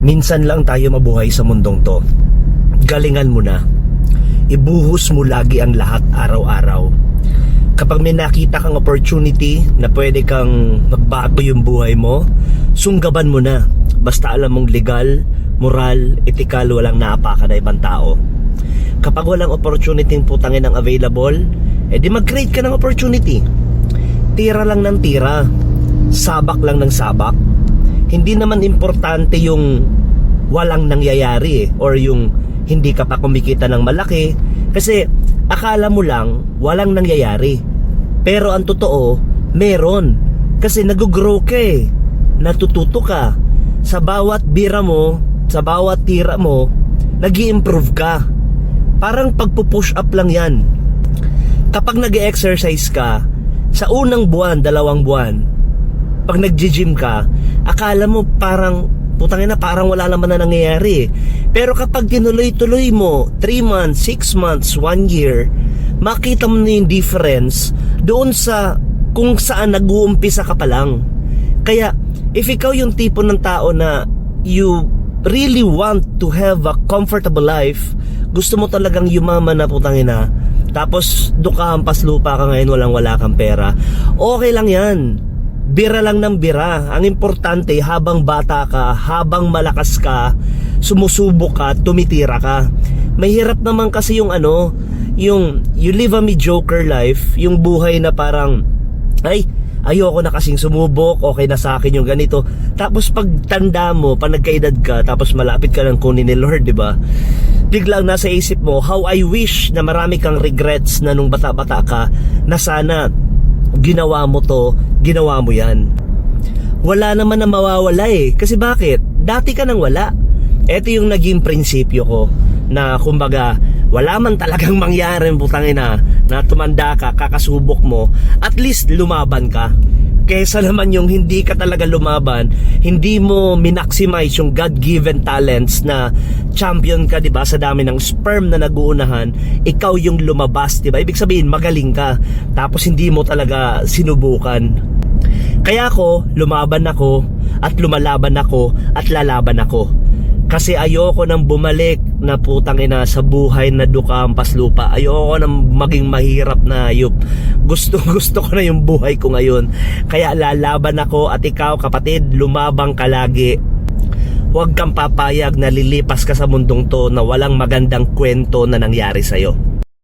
Minsan lang tayo mabuhay sa mundong to. Galingan mo na. Ibuhos mo lagi ang lahat araw-araw. Kapag may nakita kang opportunity na pwede kang magbago yung buhay mo, sunggaban mo na. Basta alam mong legal, moral, ethical, walang naapaka na ibang tao. Kapag walang opportunity putangin ang available, edi mag-create ka ng opportunity. Tira lang ng tira, sabak lang ng sabak. Hindi naman importante yung walang nangyayari or yung hindi ka pa kumikita ng malaki, kasi akala mo lang walang nangyayari. Pero ang totoo, meron. Kasi nag-grow ka eh. Natututo ka. Sa bawat bira mo, sa bawat tira mo, nag-i-improve ka. Parang pagpupush up lang yan. Kapag nag-exercise ka, sa unang buwan, 2 buwan, pag nag-gym ka, akala mo parang, putangina, parang wala naman na nangyayari. Pero kapag tinuloy-tuloy mo, 3 months, 6 months, 1 year, makita mo na yung difference doon sa kung saan nag-uumpisa ka pa lang. Kaya, if ikaw yung tipo ng tao na you really want to have a comfortable life, gusto mo talagang yumaman na putangina, tapos dukahampas lupa ka ngayon, wala kang pera, okay lang yan. Bira lang ng bira. Ang importante, habang bata ka, habang malakas ka, sumusubok ka, tumitira ka. Mahirap naman kasi yung yung you live a mediocre life, yung buhay na parang, ay, ayoko na kasing sumubok, okay na sa akin yung ganito. Tapos pag tanda mo, pag nagkaedad ka, tapos malapit ka ng kunin ni Lord, di ba? Biglang nasa isip mo, how I wish na marami kang regrets na nung bata-bata ka, na sana ginawa mo to, ginawa mo yan. Wala naman na mawawala eh. Kasi bakit? Dati ka nang wala. Ito yung naging prinsipyo ko, na kumbaga, wala man talagang mangyari, putangina, na tumanda ka, kakasubok mo, at least lumaban ka. Kesa naman yung hindi ka talaga lumaban, hindi mo minaximize yung God-given talents na champion ka, diba? Sa dami ng sperm na naguunahan, ikaw yung lumabas, diba? Ibig sabihin, magaling ka, tapos hindi mo talaga sinubukan. Kaya ako, lumaban ako, at lumalaban ako, at lalaban ako. Kasi ayoko nang bumalik na putangina sa buhay na dukahampas lupa. Ayoko nang maging mahirap na ayop. Gusto ko na yung buhay ko ngayon. Kaya lalaban ako, at ikaw kapatid, lumabang ka lagi. Huwag kang papayag na lilipas ka sa mundong to na walang magandang kwento na nangyari sa'yo.